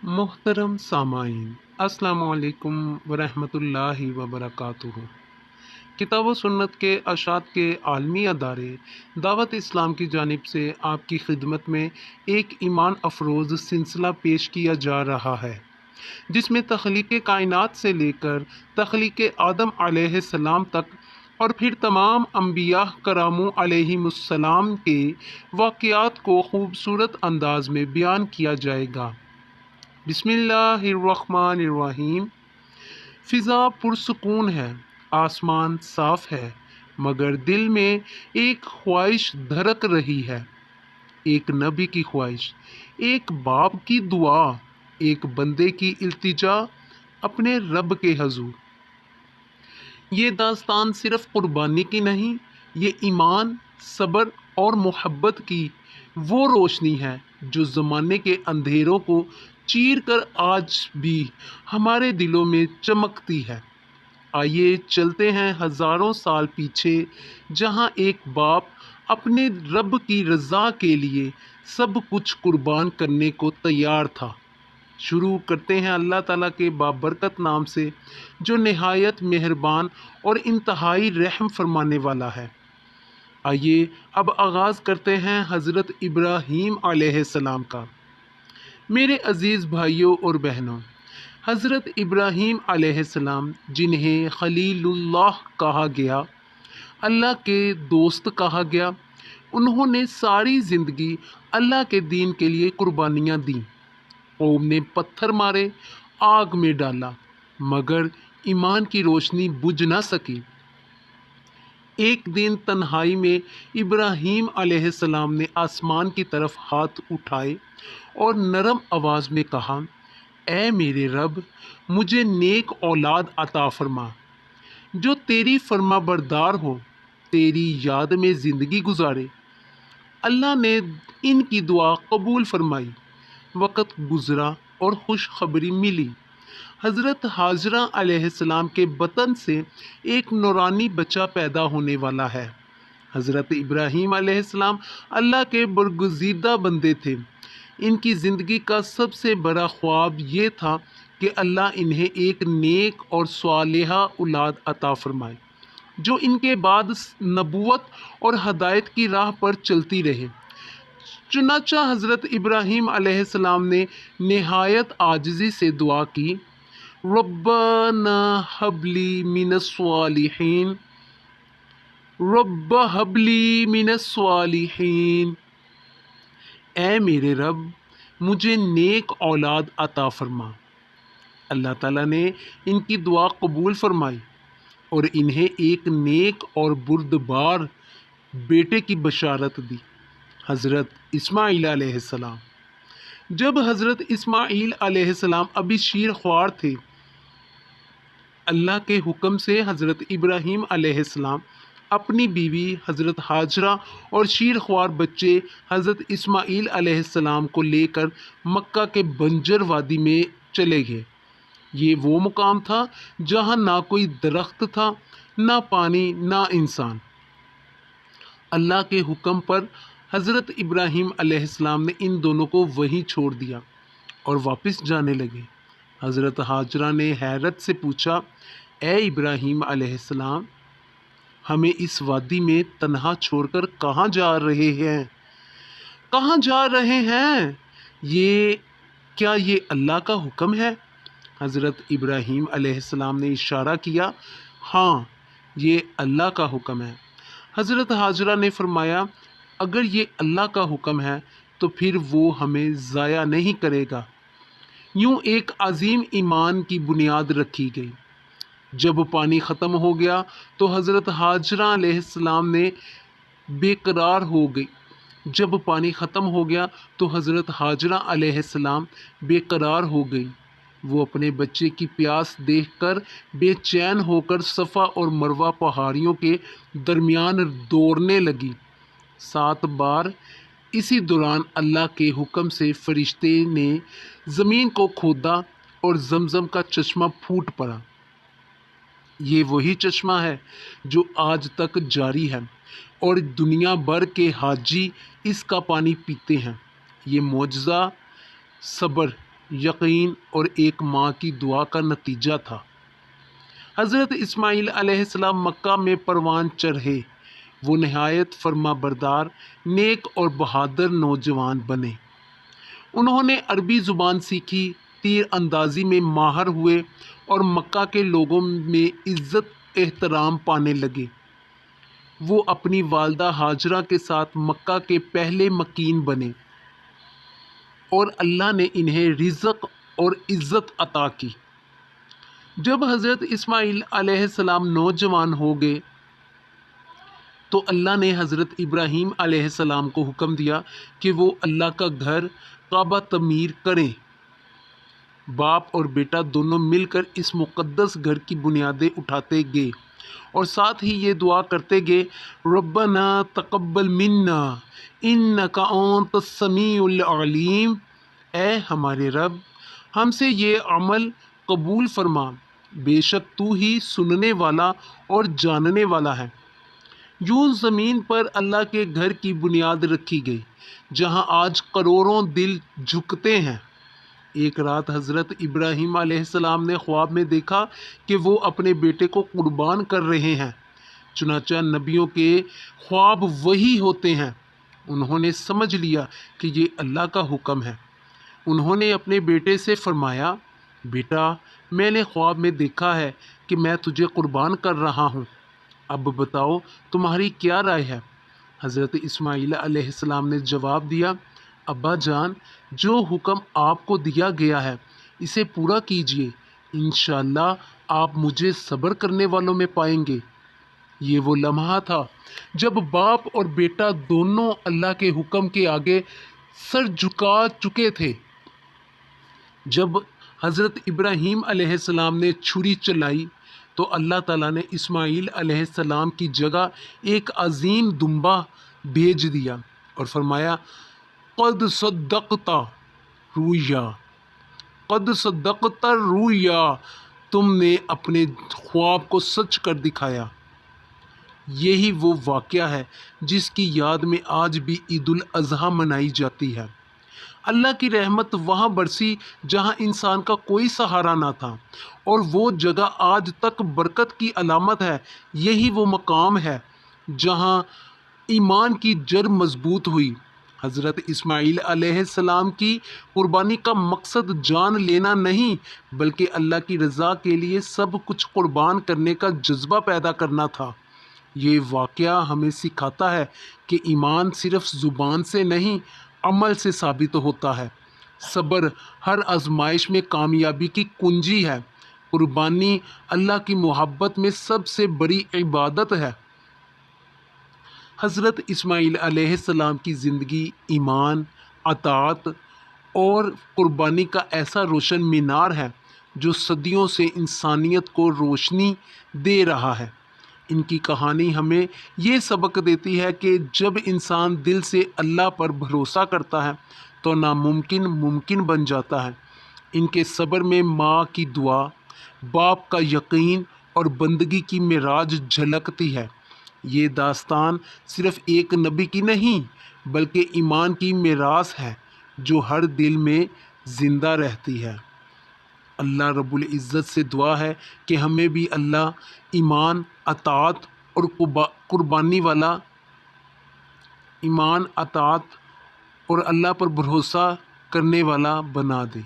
محترم سامعین، السلام علیکم ورحمۃ اللہ وبرکاتہ۔ کتاب و سنت کے اشاعت کے عالمی ادارے دعوت اسلام کی جانب سے آپ کی خدمت میں ایک ایمان افروز سلسلہ پیش کیا جا رہا ہے، جس میں تخلیق کائنات سے لے کر تخلیق آدم علیہ السلام تک اور پھر تمام انبیاء کرام علیہم السلام کے واقعات کو خوبصورت انداز میں بیان کیا جائے گا۔ بسم اللہ الرحمن الرحیم۔ فضا پرسکون ہے، آسمان صاف ہے، مگر دل میں ایک خواہش دھڑک رہی ہے، ایک نبی کی خواہش، ایک باپ کی دعا، ایک بندے کی التجا اپنے رب کے حضور۔ یہ داستان صرف قربانی کی نہیں، یہ ایمان، صبر اور محبت کی وہ روشنی ہے جو زمانے کے اندھیروں کو چیر کر آج بھی ہمارے دلوں میں چمکتی ہے۔ آئیے چلتے ہیں ہزاروں سال پیچھے، جہاں ایک باپ اپنے رب کی رضا کے لیے سب کچھ قربان کرنے کو تیار تھا۔ شروع کرتے ہیں اللہ تعالیٰ کے بابرکت نام سے، جو نہایت مہربان اور انتہائی رحم فرمانے والا ہے۔ آئیے اب آغاز کرتے ہیں حضرت ابراہیم علیہ السلام کا۔ میرے عزیز بھائیوں اور بہنوں، حضرت ابراہیم علیہ السلام، جنہیں خلیل اللہ کہا گیا، اللہ کے دوست کہا گیا، انہوں نے ساری زندگی اللہ کے دین کے لیے قربانیاں دیں۔ قوم نے پتھر مارے، آگ میں ڈالا، مگر ایمان کی روشنی بجھ نہ سکی۔ ایک دن تنہائی میں ابراہیم علیہ السلام نے آسمان کی طرف ہاتھ اٹھائے اور نرم آواز میں کہا، اے میرے رب، مجھے نیک اولاد عطا فرما، جو تیری فرما بردار ہو، تیری یاد میں زندگی گزارے۔ اللہ نے ان کی دعا قبول فرمائی۔ وقت گزرا اور خوشخبری ملی۔ حضرت ہاجرہ علیہ السلام کے بطن سے ایک نورانی بچہ پیدا ہونے والا ہے۔ حضرت ابراہیم علیہ السلام اللہ کے برگزیدہ بندے تھے۔ ان کی زندگی کا سب سے بڑا خواب یہ تھا کہ اللہ انہیں ایک نیک اور صالحہ اولاد عطا فرمائے، جو ان کے بعد نبوت اور ہدایت کی راہ پر چلتی رہے۔ چنانچہ حضرت ابراہیم علیہ السلام نے نہایت عاجزی سے دعا کی، ربنا ہب لی من الصالحین، رب ہب لی من الصالحین، اے میرے رب، مجھے نیک اولاد عطا فرما۔ اللہ تعالیٰ نے ان کی دعا قبول فرمائی اور انہیں ایک نیک اور بردبار بیٹے کی بشارت دی، حضرت اسماعیل علیہ السلام۔ جب حضرت اسماعیل علیہ السلام ابھی شیر خوار تھے، اللہ کے حکم سے حضرت ابراہیم علیہ السلام اپنی بیوی حضرت ہاجرہ اور شیر خوار بچے حضرت اسماعیل علیہ السلام کو لے کر مکہ کے بنجر وادی میں چلے گئے۔ یہ وہ مقام تھا جہاں نہ کوئی درخت تھا، نہ پانی، نہ انسان۔ اللہ کے حکم پر حضرت ابراہیم علیہ السلام نے ان دونوں کو وہیں چھوڑ دیا اور واپس جانے لگے۔ حضرت ہاجرہ نے حیرت سے پوچھا، اے ابراہیم علیہ السلام، ہمیں اس وادی میں تنہا چھوڑ کر کہاں جا رہے ہیں؟ کہاں جا رہے ہیں؟ کیا یہ اللہ کا حکم ہے؟ حضرت ابراہیم علیہ السلام نے اشارہ کیا، ہاں، یہ اللہ کا حکم ہے۔ حضرت ہاجرہ نے فرمایا، اگر یہ اللہ کا حکم ہے تو پھر وہ ہمیں ضائع نہیں کرے گا۔ یوں ایک عظیم ایمان کی بنیاد رکھی گئی۔ جب پانی ختم ہو گیا تو حضرت ہاجرہ علیہ السلام نے بے قرار ہو گئی۔ جب پانی ختم ہو گیا تو حضرت ہاجرہ علیہ السلام بے قرار ہو گئی۔ وہ اپنے بچے کی پیاس دیکھ کر بے چین ہو کر صفا اور مروہ پہاڑیوں کے درمیان دوڑنے لگی 7 بار۔ اسی دوران اللہ کے حکم سے فرشتے نے زمین کو کھودا اور زمزم کا چشمہ پھوٹ پڑا۔ یہ وہی چشمہ ہے جو آج تک جاری ہے اور دنیا بھر کے حاجی اس کا پانی پیتے ہیں۔ یہ معجزہ صبر، یقین اور ایک ماں کی دعا کا نتیجہ تھا۔ حضرت اسماعیل علیہ السلام مکہ میں پروان چڑھے۔ وہ نہایت فرما بردار، نیک اور بہادر نوجوان بنے۔ انہوں نے عربی زبان سیکھی، تیر اندازی میں ماہر ہوئے اور مکہ کے لوگوں میں عزت احترام پانے لگے۔ وہ اپنی والدہ ہاجرہ کے ساتھ مکہ کے پہلے مکین بنے اور اللہ نے انہیں رزق اور عزت عطا کی۔ جب حضرت اسماعیل علیہ السلام نوجوان ہو گئے تو اللہ نے حضرت ابراہیم علیہ السلام کو حکم دیا کہ وہ اللہ کا گھر کعبہ تعمیر کریں۔ باپ اور بیٹا دونوں مل کر اس مقدس گھر کی بنیادیں اٹھاتے گئے اور ساتھ ہی یہ دعا کرتے گئے، ربنا تقبل منا انک انت السمیع العلیم، اے ہمارے رب ہم سے یہ عمل قبول فرما، بے شک تو ہی سننے والا اور جاننے والا ہے۔ یوں زمین پر اللہ کے گھر کی بنیاد رکھی گئی جہاں آج کروڑوں دل جھکتے ہیں۔ ایک رات حضرت ابراہیم علیہ السلام نے خواب میں دیکھا کہ وہ اپنے بیٹے کو قربان کر رہے ہیں۔ چنانچہ نبیوں کے خواب وہی ہوتے ہیں۔ انہوں نے سمجھ لیا کہ یہ اللہ کا حکم ہے۔ انہوں نے اپنے بیٹے سے فرمایا، بیٹا میں نے خواب میں دیکھا ہے کہ میں تجھے قربان کر رہا ہوں، اب بتاؤ تمہاری کیا رائے ہے؟ حضرت اسماعیل علیہ السلام نے جواب دیا، ابا جان جو حکم آپ کو دیا گیا ہے اسے پورا کیجیے، انشاءاللہ آپ مجھے صبر کرنے والوں میں پائیں گے۔ یہ وہ لمحہ تھا جب باپ اور بیٹا دونوں اللہ کے حکم کے آگے سر جھکا چکے تھے۔ جب حضرت ابراہیم علیہ السلام نے چھری چلائی تو اللہ تعالیٰ نے اسماعیل علیہ السلام کی جگہ ایک عظیم دمبا بھیج دیا اور فرمایا، قد صدقت رؤیا، قد صدقت رؤیا، تم نے اپنے خواب کو سچ کر دکھایا۔ یہی وہ واقعہ ہے جس کی یاد میں آج بھی عید الاضحیٰ منائی جاتی ہے۔ اللہ کی رحمت وہاں برسی جہاں انسان کا کوئی سہارا نہ تھا، اور وہ جگہ آج تک برکت کی علامت ہے۔ یہی وہ مقام ہے جہاں ایمان کی جڑ مضبوط ہوئی۔ حضرت اسماعیل علیہ السلام کی قربانی کا مقصد جان لینا نہیں بلکہ اللہ کی رضا کے لیے سب کچھ قربان کرنے کا جذبہ پیدا کرنا تھا۔ یہ واقعہ ہمیں سکھاتا ہے کہ ایمان صرف زبان سے نہیں، عمل سے ثابت ہوتا ہے۔ صبر ہر آزمائش میں کامیابی کی کنجی ہے۔ قربانی اللہ کی محبت میں سب سے بڑی عبادت ہے۔ حضرت اسماعیل علیہ السلام کی زندگی ایمان، اطاعت اور قربانی کا ایسا روشن مینار ہے جو صدیوں سے انسانیت کو روشنی دے رہا ہے۔ ان کی کہانی ہمیں یہ سبق دیتی ہے کہ جب انسان دل سے اللہ پر بھروسہ کرتا ہے تو ناممکن ممکن بن جاتا ہے۔ ان کے صبر میں ماں کی دعا، باپ کا یقین اور بندگی کی معراج جھلکتی ہے۔ یہ داستان صرف ایک نبی کی نہیں بلکہ ایمان کی میراث ہے جو ہر دل میں زندہ رہتی ہے۔ اللہ رب العزت سے دعا ہے کہ ہمیں بھی اللہ ایمان، اطاعت اور اللہ پر بھروسہ کرنے والا بنا دے۔